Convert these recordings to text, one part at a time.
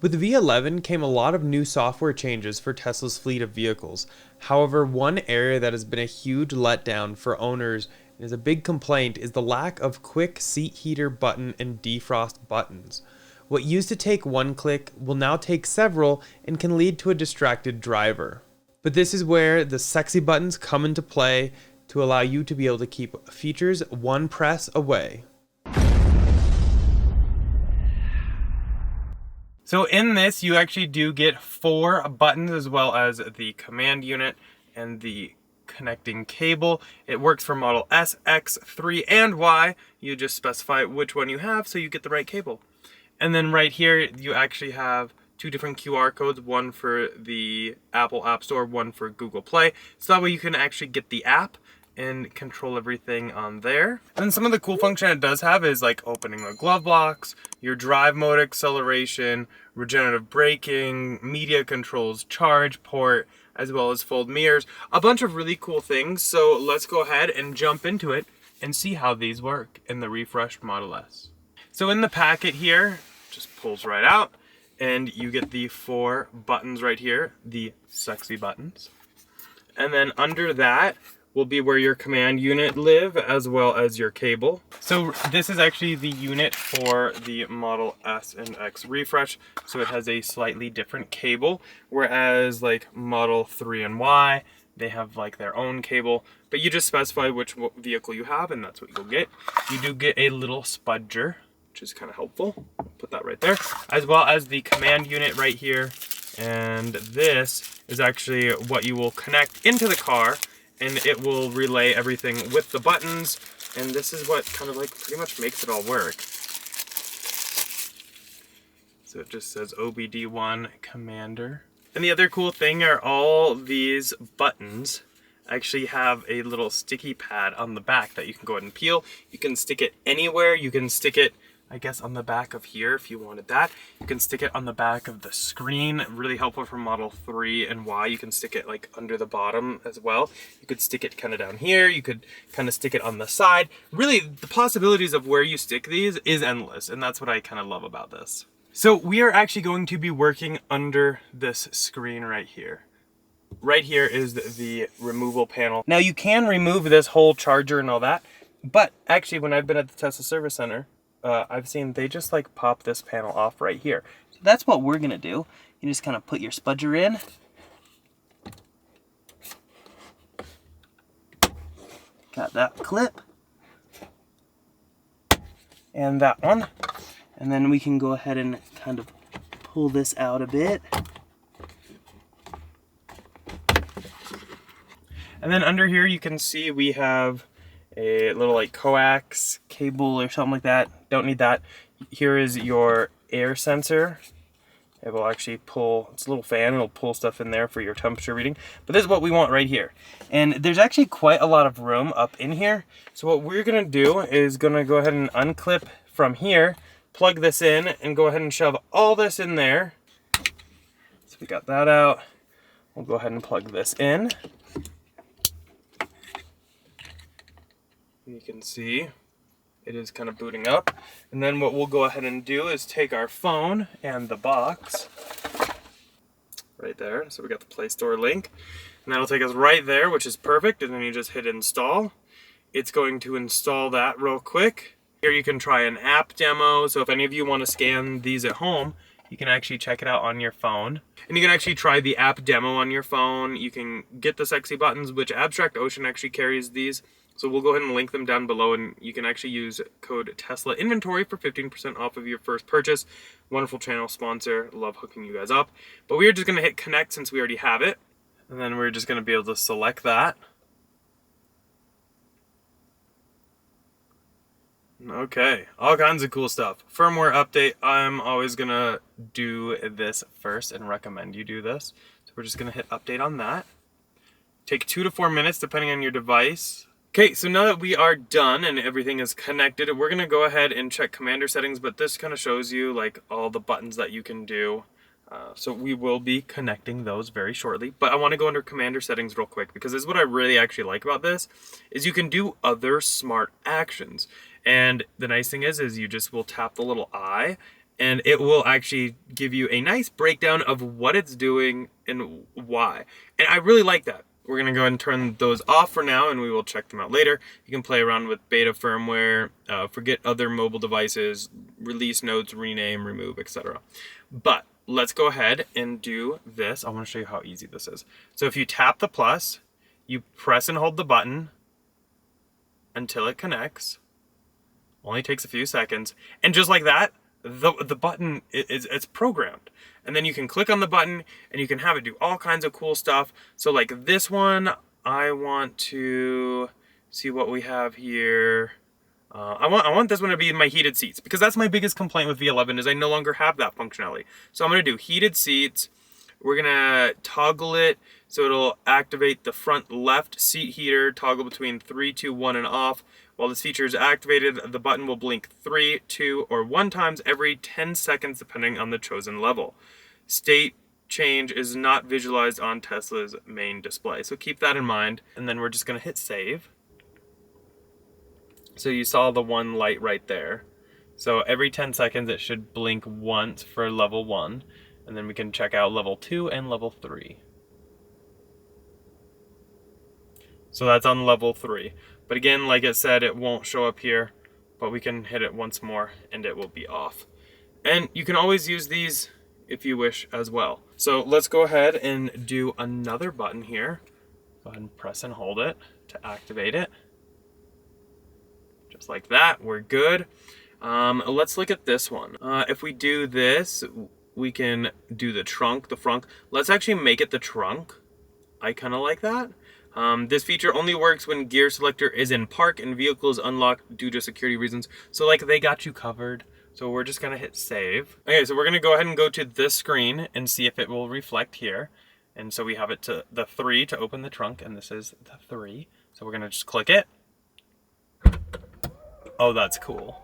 With the V11 came a lot of new software changes for Tesla's fleet of vehicles. However, one area that has been a huge letdown for owners and is a big complaint is the lack of quick seat heater button and defrost buttons. What used to take one click will now take several and can lead to a distracted driver. But this is where the sexy buttons come into play to allow you to be able to keep features one press away. So in this, you actually do get 4 buttons as well as the command unit and the connecting cable. It works for model S, X, 3, and Y. You just specify which one you have so you get the right cable. And then right here, you actually have 2 different QR codes, one for the Apple App Store, one for Google Play. So that way you can actually get the app and control everything on there. And then some of the cool function it does have is like opening the glove box, your drive mode acceleration, regenerative braking, media controls, charge port, as well as fold mirrors, a bunch of really cool things. So let's go ahead and jump into it and see how these work in the refreshed Model S. So in the packet here, just pulls right out and you get the 4 buttons right here, the sexy buttons. And then under that will be where your command unit live, as well as your cable. So this is actually the unit for the Model S and X refresh. So it has a slightly different cable, whereas like Model 3 and Y, they have like their own cable, but you just specify which vehicle you have and that's what you'll get. You do get a little spudger, which is kind of helpful. Put that right there, as well as the command unit right here. And this is actually what you will connect into the car, and it will relay everything with the buttons. And this is what kind of like pretty much makes it all work. So it just says OBD1 Commander. And the other cool thing are all these buttons actually have a little sticky pad on the back that you can go ahead and peel. You can stick it anywhere. You can stick it, I guess, on the back of here if you wanted that. You can stick it on the back of the screen. Really helpful for Model 3 and Y. You can stick it like under the bottom as well. You could stick it kind of down here. You could kind of stick it on the side. Really, the possibilities of where you stick these is endless, and that's what I kind of love about this. So we are actually going to be working under this screen right here. Right here is the removal panel. Now you can remove this whole charger and all that, but actually when I've been at the Tesla Service Center, I've seen they just like pop this panel off right here. So that's what we're gonna do. You just kind of put your spudger in. Got that clip. And that one. And then we can go ahead and kind of pull this out a bit. And then under here you can see we have a little like coax cable or something like that. Don't need that. Here is your air sensor. It will actually pull, it's a little fan, it'll pull stuff in there for your temperature reading. But this is what we want right here. And there's actually quite a lot of room up in here. So what we're gonna do is gonna go ahead and unclip from here, plug this in, and go ahead and shove all this in there. So we got that out. We'll go ahead and plug this in. You can see it is kind of booting up. And then what we'll go ahead and do is take our phone and the box right there. So we got the Play Store link, and that'll take us right there, which is perfect. And then you just hit install. It's going to install that real quick. Here you can try an app demo. So if any of you want to scan these at home, you can actually check it out on your phone. And you can actually try the app demo on your phone. You can get the sexy buttons, which Abstract Ocean actually carries these. So we'll go ahead and link them down below, and you can actually use code Tesla Inventory for 15% off of your first purchase. Wonderful channel sponsor. Love hooking you guys up. But we are just going to hit connect since we already have it. And then we're just going to be able to select that. Okay, all kinds of cool stuff. Firmware update. I'm always going to do this first and recommend you do this. So we're just going to hit update on that. Take 2 to 4 minutes depending on your device. Okay, so now that we are done and everything is connected, we're gonna go ahead and check commander settings, but this kind of shows you like all the buttons that you can do. So we will be connecting those very shortly, but I wanna go under commander settings real quick because this is what I really actually like about this, is you can do other smart actions. And the nice thing is you just will tap the little eye and it will actually give you a nice breakdown of what it's doing and why. And I really like that. We're going to go ahead and turn those off for now, and we will check them out later. You can play around with beta firmware, forget other mobile devices, release notes, rename, remove, etc. But let's go ahead and do this. I want to show you how easy this is. So if you tap the plus, you press and hold the button until it connects. Only takes a few seconds. And just like that, the button it's programmed. And then you can click on the button and you can have it do all kinds of cool stuff. So like this one, I want to see what we have here. I want this one to be my heated seats, because that's my biggest complaint with V11 is I no longer have that functionality. So I'm going to do heated seats. We're going to toggle it so it'll activate the front left seat heater, toggle between 3, 2, 1, and off. While this feature is activated, the button will blink 3, 2, or 1 times every 10 seconds depending on the chosen level. State change is not visualized on Tesla's main display, so keep that in mind. And then we're just going to hit save. So you saw the one light right there. So every 10 seconds it should blink once for level 1, and then we can check out level 2 and level 3. So that's on level 3. But again, like I said, it won't show up here, but we can hit it once more and it will be off. And you can always use these if you wish as well. So let's go ahead and do another button here. Go ahead and press and hold it to activate it. Just like that, we're good. Let's look at this one. If we do this, we can do the trunk, the frunk. Let's actually make it the trunk. I kind of like that. This feature only works when gear selector is in park and vehicle is unlocked due to security reasons. So like they got you covered. So we're just gonna hit save. Okay, so we're gonna go ahead and go to this screen and see if it will reflect here. And so we have it to the 3 to open the trunk, and this is the 3. So we're gonna just click it. Oh, that's cool.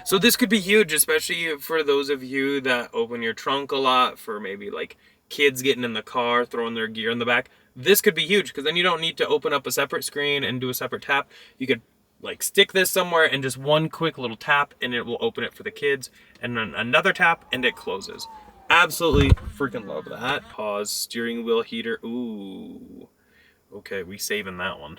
So this could be huge, especially for those of you that open your trunk a lot, for maybe like kids getting in the car, throwing their gear in the back. This could be huge, because then you don't need to open up a separate screen and do a separate tap. You could like stick this somewhere and just one quick little tap and it will open it for the kids, and then another tap and it closes. Absolutely freaking love that. Pause, steering wheel heater. Ooh. Okay, we saving that one.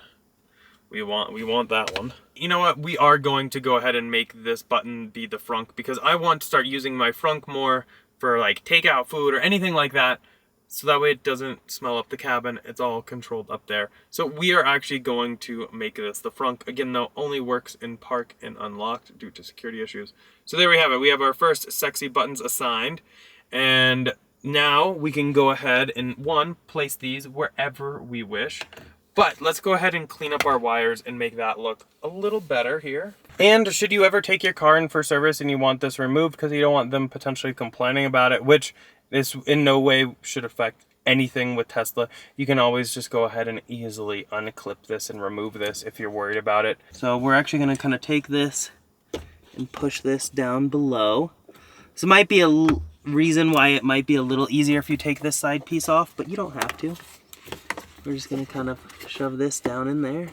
We want that one. You know what? We are going to go ahead and make this button be the frunk, because I want to start using my frunk more for like takeout food or anything like that. So that way it doesn't smell up the cabin. It's all controlled up there. So we are actually going to make this the frunk. Again, though, only works in park and unlocked due to security issues. So there we have it. We have our first sexy buttons assigned. And now we can go ahead and, place these wherever we wish. But let's go ahead and clean up our wires and make that look a little better here. And should you ever take your car in for service and you want this removed because you don't want them potentially complaining about it, which this in no way should affect anything with Tesla, you can always just go ahead and easily unclip this and remove this if you're worried about it. So we're actually going to kind of take this and push this down below. This might be a reason why it might be a little easier if you take this side piece off, but you don't have to. We're just going to kind of shove this down in there.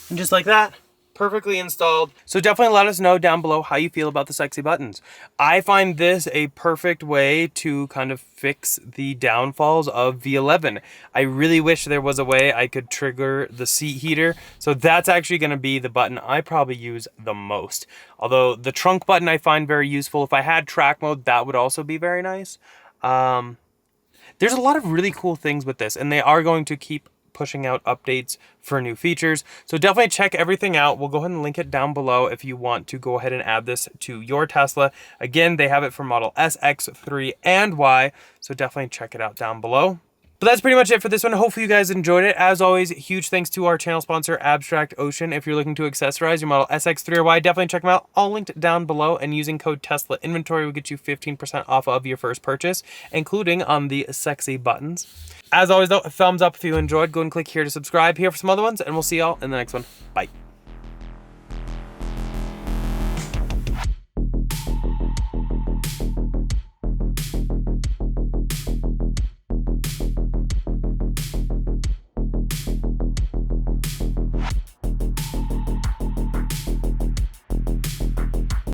And just like that, perfectly installed. So definitely let us know down below how you feel about the sexy buttons. I find this a perfect way to kind of fix the downfalls of V11. I really wish there was a way I could trigger the seat heater. So that's actually going to be the button I probably use the most. Although the trunk button I find very useful. If I had track mode, that would also be very nice. There's a lot of really cool things with this, and they are going to keep pushing out updates for new features. So definitely check everything out. We'll go ahead and link it down below if you want to go ahead and add this to your Tesla. Again, they have it for model S, X, 3, and Y. So definitely check it out down below. But that's pretty much it for this one. Hopefully you guys enjoyed it. As always, huge thanks to our channel sponsor, Abstract Ocean. If you're looking to accessorize your model SX, 3, or Y, definitely check them out. All linked down below, and using code Tesla Inventory will get you 15% off of your first purchase, including on the sexy buttons. As always though, a thumbs up if you enjoyed. Go and click here to subscribe here for some other ones, and we'll see y'all in the next one. Bye.